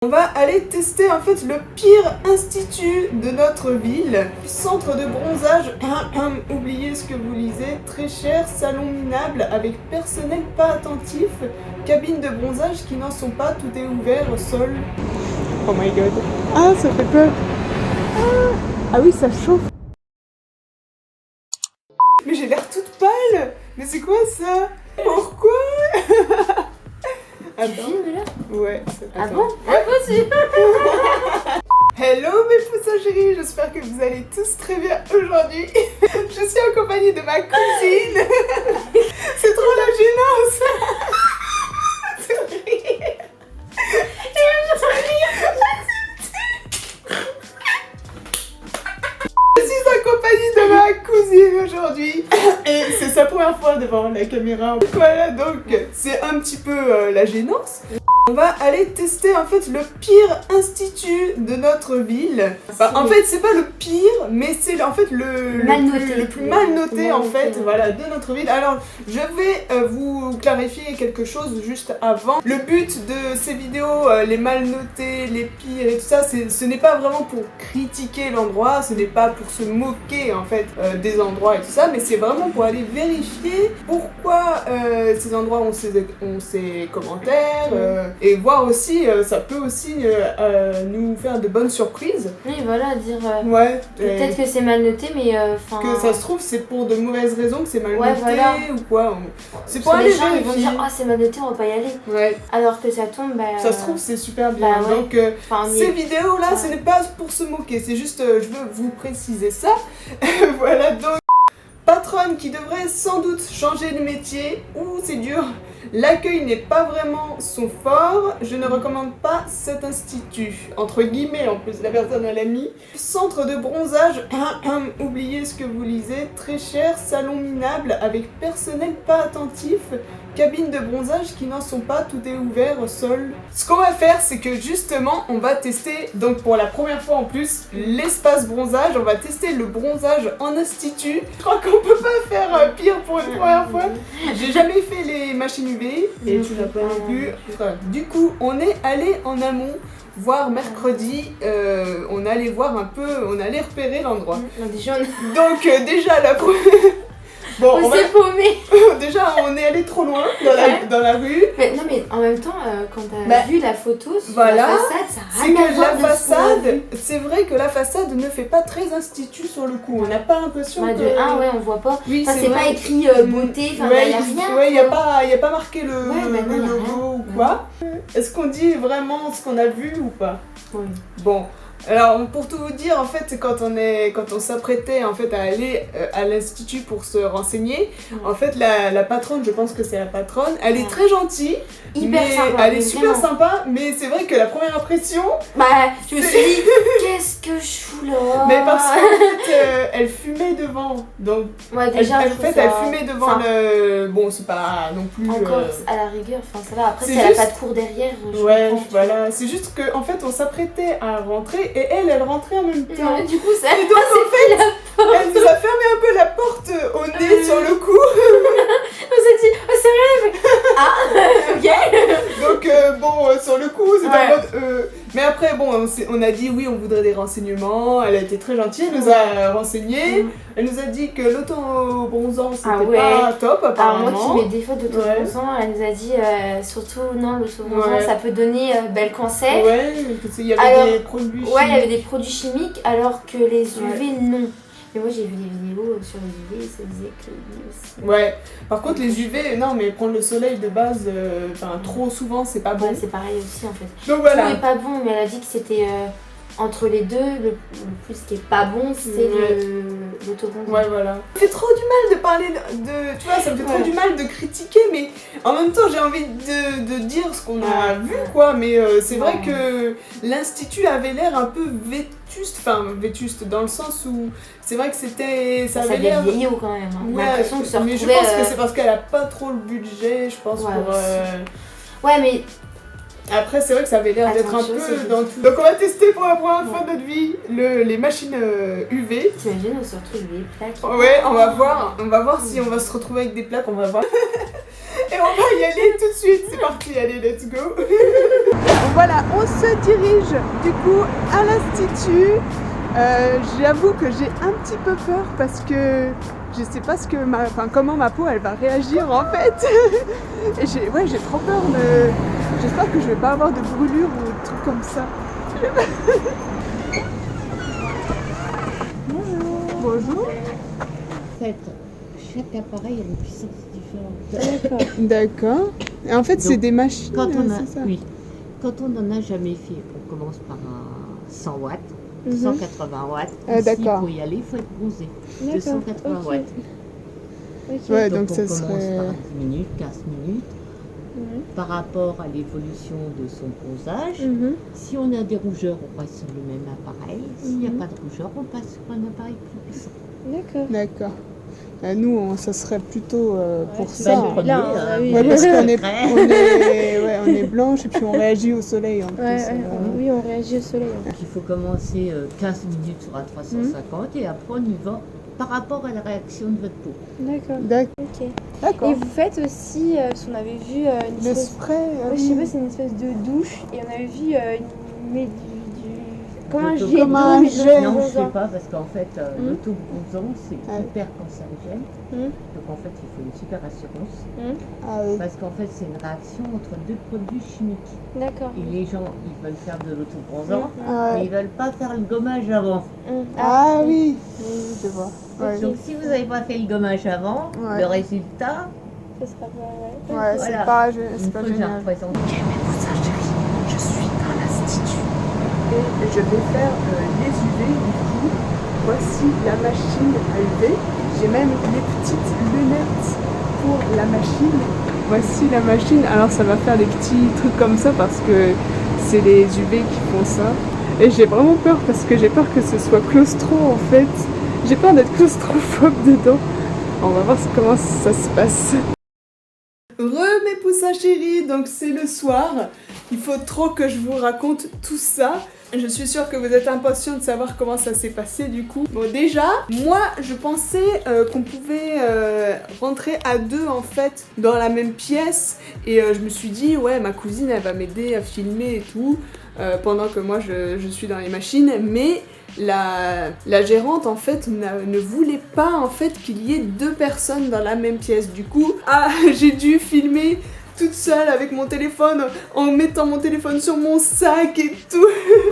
On va aller tester en fait le pire institut de notre ville. Centre de bronzage, oubliez ce que vous lisez, très cher, salon minable avec personnel pas attentif, cabine de bronzage qui n'en sont pas, tout est ouvert, sol. Oh my god. Ah, ça fait peur. Ah oui, ça chauffe. Mais j'ai l'air toute pâle. Mais c'est quoi ça? Pourquoi? Tu filmes là? Ouais. Ah bon? Ah bon aussi. Hello mes poussins chéris, j'espère que vous allez tous très bien aujourd'hui. Je suis en compagnie de ma cousine. C'est trop la gênance. C'est horrible. Je suis en compagnie de ma cousine aujourd'hui. Et c'est sa première fois devant la caméra. Voilà, donc c'est un petit peu la gênance. On va aller tester en fait le pire institut de notre ville. Enfin, en fait, c'est pas le pire, mais c'est en fait le plus mal noté en fait, voilà, de notre ville. Alors, je vais vous clarifier quelque chose juste avant. Le but de ces vidéos, les mal notés, les pires et tout ça, ce n'est pas vraiment pour critiquer l'endroit, ce n'est pas pour se moquer en fait des endroits et tout ça, mais c'est vraiment pour aller vérifier pourquoi ces endroits ont ces commentaires. Et voir aussi, ça peut aussi nous faire de bonnes surprises. Oui, voilà, dire. Ouais. Peut-être que c'est mal noté, mais enfin. Que ça se trouve, c'est pour de mauvaises raisons que c'est mal ouais, noté voilà. ou quoi. C'est pour les aller gens ils vont vérifier. dire, ah, c'est mal noté, on va pas y aller. Ouais. Alors que ça tombe, bah. Ça se trouve, c'est super bien. Bah, ouais. Donc, enfin, ces vidéos-là, ce n'est pas pour se moquer, c'est juste, je veux vous préciser ça. Voilà, donc. Patronne qui devrait sans doute changer de métier. Ouh, c'est dur. L'accueil n'est pas vraiment son fort. Je ne recommande pas cet institut. Entre guillemets, en plus, la personne elle a mis. Centre de bronzage, oubliez ce que vous lisez. Très cher, salon minable avec personnel pas attentif. Cabine de bronzage qui n'en sont pas, tout est ouvert, sol. Ce qu'on va faire, c'est que justement, on va tester, donc pour la première fois en plus, l'espace bronzage. On va tester le bronzage en institut. Je crois qu'on peut pas faire pire pour une première fois. J'ai jamais fait les machines UV et tu n'as pas non plus. Du coup, on est allé en amont. Voir mercredi, on allait voir un peu, on allait repérer l'endroit. Donc déjà la première... Bon, on s'est paumé. Déjà, on est allé trop loin dans la rue. Mais non, mais en même temps, quand t'as vu la photo sur voilà, la façade, ça a c'est rien à que voir la façade, c'est vrai que la façade ne fait pas très institut sur le coup. On n'a pas l'impression que... ouais, on voit pas. Oui, enfin, c'est pas écrit beauté, enfin, ouais, y a rien. Ouais, y a pas marqué le logo ou quoi. Est-ce qu'on dit vraiment ce qu'on a vu ou pas? Oui. Bon. Alors pour tout vous dire, en fait, quand on s'apprêtait en fait à aller à l'institut pour se renseigner, en fait la patronne, je pense que c'est la patronne, elle est très gentille, hyper sympa, elle est super sympa, mais c'est vrai que la première impression, bah je me suis dit qu'est-ce que je fous là? Mais parce qu'en fait elle fumait devant, donc ouais, déjà, elle fumait devant le, bon c'est pas non plus encore à la rigueur, enfin ça va. Après si juste... elle a pas de cours derrière, ouais voilà, c'est juste que en fait on s'apprêtait à rentrer. Et elle rentrait en même temps. Ouais, du coup, ça et donc, en fait, elle nous a fermé un peu la porte au nez sur le cou. On s'est dit, oh, c'est rien. Ah, ok. Donc, bon, sur le coup, c'était en mode. Mais après, bon, on a dit oui, on voudrait des renseignements. Elle a été très gentille, elle nous a renseignés. Elle nous a dit que l'auto-bronzant, c'était pas top, apparemment. Alors, moi qui mets des fois d'auto-bronzant, elle nous a dit surtout, non, l'auto-bronzant, ça peut donner le cancer. Ouais, il y avait des produits chimiques. Ouais, il y avait des produits chimiques, alors que les UV, non. Mais moi j'ai vu des vidéos sur les UV et ça disait que oui aussi. Ouais, par contre les UV, non mais prendre le soleil de base, trop souvent c'est pas bon. Ouais, c'est pareil aussi en fait. Donc voilà. Tout est pas bon, mais elle a dit que c'était entre les deux, le plus qui est pas bon c'est l'autobronzant. Ouais voilà. Ça me fait trop du mal de parler de... Tu vois, ça me fait trop du mal de critiquer, mais en même temps j'ai envie de dire ce qu'on a vu quoi, mais c'est vrai que l'institut avait l'air un peu vétuste dans le sens où c'est vrai que ça avait l'air vieillot quand même. Hein. Ouais, mais je pense que c'est parce qu'elle a pas trop le budget, je pense pour... Ouais mais... Après c'est vrai que ça avait l'air d'être un peu dans tout. Donc on va tester pour la première fois de notre vie les machines UV. T'imagines on se retrouve avec des plaques. Ouais, on va voir si on va se retrouver avec des plaques, on va voir. Et on va y aller tout de suite. C'est parti, allez, let's go. Bon, voilà, on se dirige du coup à l'Institut. J'avoue que j'ai un petit peu peur parce que je sais pas comment ma peau elle va réagir en fait. Et j'ai trop peur de... J'espère que je vais pas avoir de brûlure ou de trucs comme ça. Bonjour. En fait, chaque appareil a une puissance différente. D'accord. Et en fait, c'est des machines, c'est ça? Oui. Quand on n'en a jamais fait, on commence par un 100 watts, 180 watts. Ici, d'accord. pour y aller, il faut être bronzé. D'accord, 280 ok. watts. Ouais, donc on ça commence serait... par 10 minutes, 15 minutes. Par rapport à l'évolution de son bronzage, si on a des rougeurs, on reste sur le même appareil. S'il n'y a pas de rougeurs, on passe sur un appareil plus puissant. D'accord. D'accord. Nous, ça serait plutôt pour ça. Le premier, Là, oui. Ouais, parce qu'on est, secret. on est blanche et puis on réagit au soleil en plus. Oui, on réagit au soleil. Donc il faut commencer 15 minutes sur un 350 et après on y va par rapport à la réaction de votre peau. D'accord. Ok. D'accord. Et vous faites aussi, parce qu'on avait vu une Le espèce... spray. Ouais, je sais pas, c'est une espèce de douche et on avait vu comme un jet Comme d'eau, un mais jet. Non, je ne bronzant. sais pas parce qu'en fait l'autobronzant c'est hyper cancérigène. Donc en fait il faut une super assurance Ah oui. parce qu'en fait c'est une réaction entre deux produits chimiques. D'accord. Et les gens ils veulent faire de l'autobronzant Ah, mais ils veulent pas faire le gommage avant. Ah oui. Oui, je vois. Ouais. Donc si vous n'avez pas fait le gommage avant, le résultat, Ça sera pas... Ouais, voilà. c'est pas une fois que j'ai génial. représenté. Je suis dans l'Institut et je vais faire les UV du coup. Voici la machine à UV. J'ai même les petites lunettes pour la machine. Voici la machine. Alors ça va faire des petits trucs comme ça parce que c'est les UV qui font ça. Et j'ai vraiment peur parce que j'ai peur que ce soit claustro en fait. J'ai peur d'être claustrophobe dedans. On va voir comment ça se passe. Mes poussins chéris, donc c'est le soir. Il faut trop que je vous raconte tout ça. Je suis sûre que vous êtes impatients de savoir comment ça s'est passé du coup. Bon déjà, moi je pensais qu'on pouvait rentrer à deux en fait dans la même pièce. Et je me suis dit ouais ma cousine elle va m'aider à filmer et tout pendant que moi je suis dans les machines. Mais la gérante en fait ne voulait pas en fait qu'il y ait deux personnes dans la même pièce. Du coup, j'ai dû filmer toute seule avec mon téléphone en mettant mon téléphone sur mon sac et tout.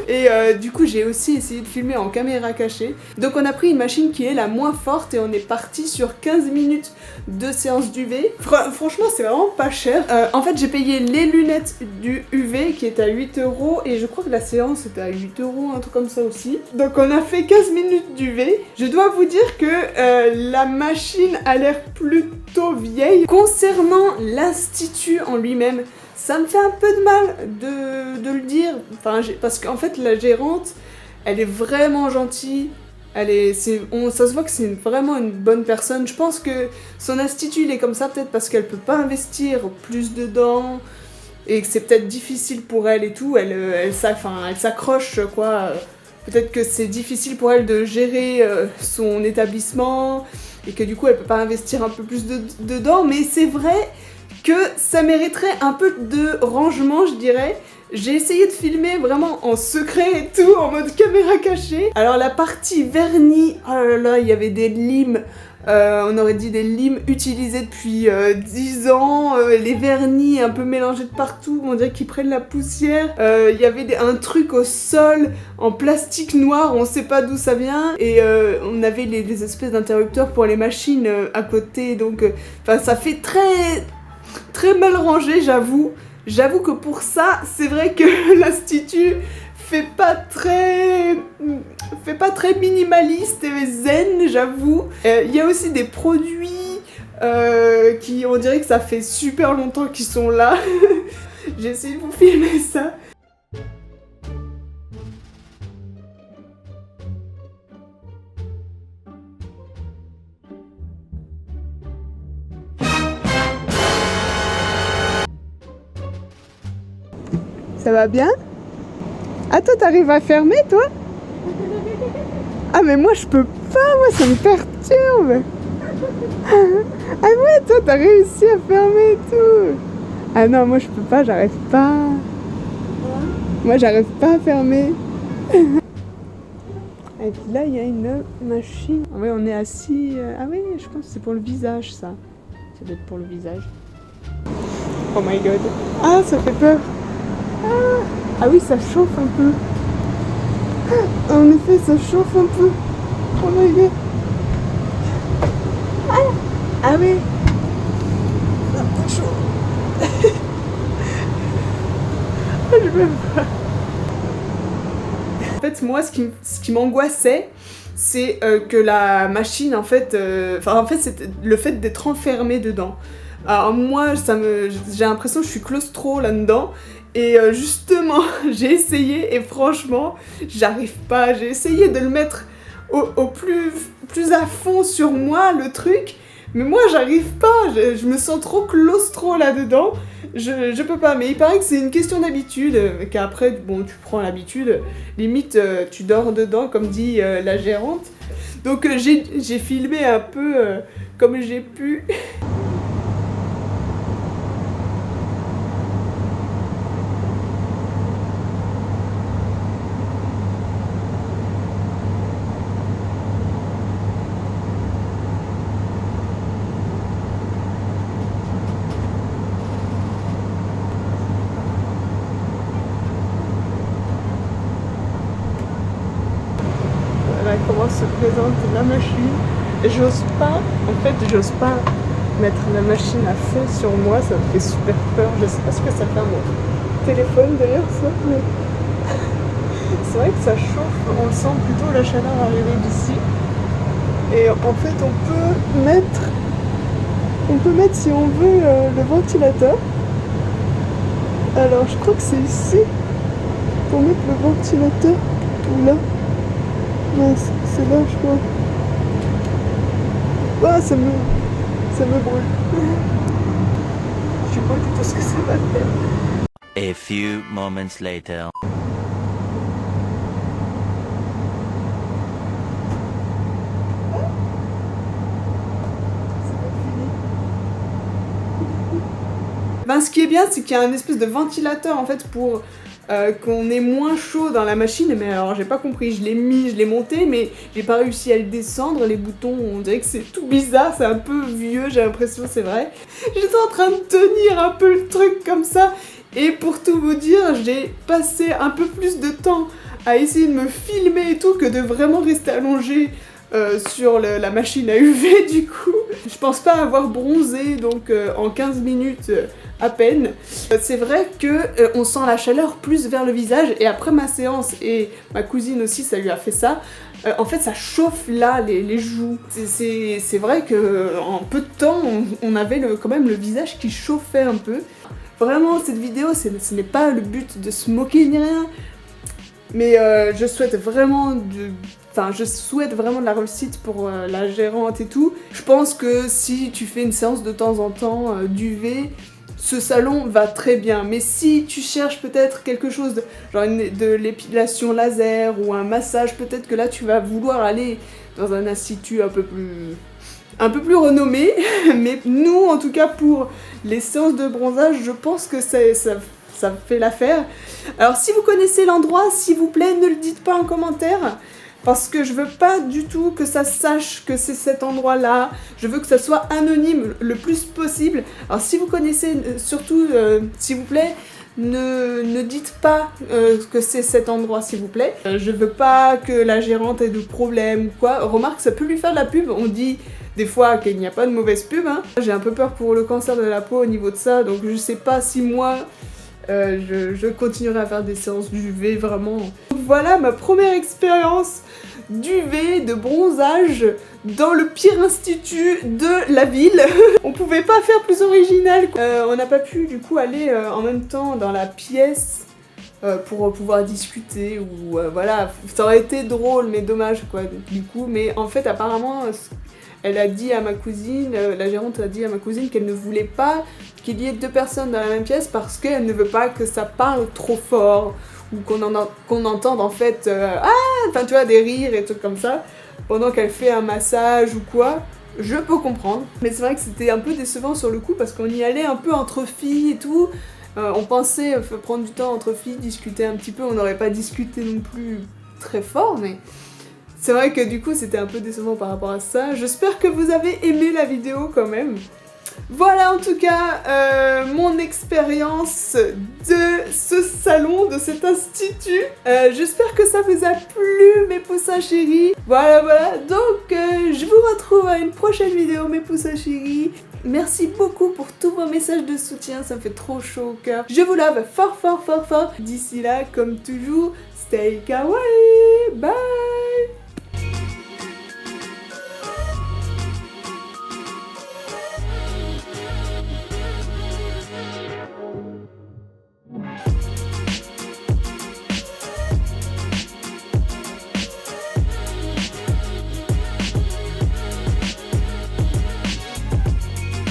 Et du coup j'ai aussi essayé de filmer en caméra cachée. Donc on a pris une machine qui est la moins forte et on est parti sur 15 minutes de séance d'UV. Franchement c'est vraiment pas cher. En fait j'ai payé les lunettes du UV qui est à 8 € et je crois que la séance était à 8 €, un truc comme ça aussi. Donc on a fait 15 minutes d'UV. Je dois vous dire que la machine a l'air plutôt vieille. Concernant l'Institut en lui-même, ça me fait un peu de mal de le dire, enfin, parce qu'en fait la gérante, elle est vraiment gentille, ça se voit que c'est vraiment une bonne personne. Je pense que son institut il est comme ça peut-être parce qu'elle peut pas investir plus dedans et que c'est peut-être difficile pour elle et tout, elle s'accroche quoi. Peut-être que c'est difficile pour elle de gérer son établissement et que du coup elle peut pas investir un peu plus dedans, mais c'est vrai que ça mériterait un peu de rangement, je dirais. J'ai essayé de filmer vraiment en secret et tout, en mode caméra cachée. Alors la partie vernis, oh là là, il y avait des limes, on aurait dit des limes utilisées depuis 10 ans, les vernis un peu mélangés de partout, on dirait qu'ils prennent la poussière. Il y avait un truc au sol en plastique noir, on sait pas d'où ça vient, et on avait les espèces d'interrupteurs pour les machines à côté, donc ça fait très mal rangé, j'avoue. J'avoue que pour ça, c'est vrai que l'Institut fait pas très minimaliste et zen, j'avoue. Il y a aussi des produits qui, on dirait que ça fait super longtemps qu'ils sont là. J'ai essayé de vous filmer ça. Ça va bien? Ah toi t'arrives à fermer toi? Ah mais moi je peux pas, moi ça me perturbe. Ah ouais, toi t'as réussi à fermer et tout. Ah non, moi je peux pas, j'arrive pas. Moi j'arrive pas à fermer. Et puis là il y a une machine. Ah ouais, on est assis. Ah ouais, je pense que c'est pour le visage ça. Ça doit être pour le visage. Oh my god. Ah, ça fait peur. Ah oui, ça chauffe un peu. En effet, ça chauffe un peu. Oh my god. Ah oui. C'est un peu chaud. Je veux pas. En fait, moi, ce qui m'angoissait, c'est que la machine, en fait, c'était le fait d'être enfermé dedans. Alors moi, j'ai l'impression que je suis claustro là-dedans. Et justement, j'ai essayé et franchement, j'arrive pas. J'ai essayé de le mettre au plus à fond sur moi, le truc. Mais moi, j'arrive pas. Je me sens trop claustro là-dedans. Je peux pas. Mais il paraît que c'est une question d'habitude. Qu'après, bon, tu prends l'habitude. Limite, tu dors dedans, comme dit la gérante. Donc j'ai filmé un peu comme j'ai pu. Voilà comment se présente la machine. J'ose pas mettre la machine à fond sur moi, ça me fait super peur. Je sais pas ce que ça fait à mon téléphone d'ailleurs, ça, mais c'est vrai que ça chauffe, on le sent plutôt la chaleur arriver d'ici. Et en fait, on peut mettre si on veut le ventilateur. Alors, je crois que c'est ici pour mettre le ventilateur, ou là. Non, c'est là, je crois. Ah, ça me brûle. Je sais pas du tout ce que ça va faire. A few moments later. Ben, ce qui est bien, c'est qu'il y a un espèce de ventilateur en fait pour qu'on ait moins chaud dans la machine. Mais alors j'ai pas compris, je l'ai monté, mais j'ai pas réussi à le descendre. Les boutons, on dirait que c'est tout bizarre, c'est un peu vieux, j'ai l'impression, c'est vrai. J'étais en train de tenir un peu le truc comme ça. Et pour tout vous dire, j'ai passé un peu plus de temps à essayer de me filmer et tout que de vraiment rester allongée sur la machine à UV du coup. Je pense pas avoir bronzé donc en 15 minutes à peine. C'est vrai que on sent la chaleur plus vers le visage et après ma séance et ma cousine aussi ça lui a fait ça. En fait ça chauffe là les joues. C'est vrai que en peu de temps on avait quand même le visage qui chauffait un peu. Vraiment cette vidéo ce n'est pas le but de se moquer ni rien. Mais je souhaite vraiment de la réussite pour la gérante et tout. Je pense que si tu fais une séance de temps en temps d'UV, ce salon va très bien. Mais si tu cherches peut-être quelque chose de l'épilation laser ou un massage, peut-être que là tu vas vouloir aller dans un institut un peu plus renommé. Mais nous, en tout cas pour les séances de bronzage, je pense que ça fait l'affaire. Alors si vous connaissez l'endroit, s'il vous plaît, ne le dites pas en commentaire. Parce que je veux pas du tout que ça sache que c'est cet endroit-là. Je veux que ça soit anonyme le plus possible. Alors si vous connaissez, surtout, s'il vous plaît, ne dites pas que c'est cet endroit, s'il vous plaît. Je veux pas que la gérante ait de problème ou quoi. Remarque, ça peut lui faire de la pub. On dit des fois qu'il n'y a pas de mauvaise pub. Hein. J'ai un peu peur pour le cancer de la peau au niveau de ça. Donc je sais pas si moi... je continuerai à faire des séances d'UV vraiment. Voilà ma première expérience d'UV, de bronzage dans le pire institut de la ville. On pouvait pas faire plus original. On n'a pas pu du coup aller en même temps dans la pièce pour pouvoir discuter ou voilà. Ça aurait été drôle mais dommage quoi du coup. Mais en fait apparemment elle a dit à ma cousine, la gérante a dit à ma cousine qu'elle ne voulait pas qu'il y ait deux personnes dans la même pièce parce qu'elle ne veut pas que ça parle trop fort ou qu'on entende en fait enfin tu vois des rires et trucs comme ça pendant qu'elle fait un massage ou quoi. je peux comprendre. Mais c'est vrai que c'était un peu décevant sur le coup parce qu'on y allait un peu entre filles et tout. On pensait prendre du temps entre filles, discuter un petit peu, on n'aurait pas discuté non plus très fort, mais c'est vrai que du coup c'était un peu décevant par rapport à ça. J'espère que vous avez aimé la vidéo quand même. Voilà en tout cas mon expérience de ce salon, de cet institut. J'espère que ça vous a plu mes poussins chéris. Voilà, donc je vous retrouve à une prochaine vidéo mes poussins chéris. Merci beaucoup pour tous vos messages de soutien, ça me fait trop chaud au cœur. Je vous love fort. D'ici là, comme toujours, stay kawaii. Bye.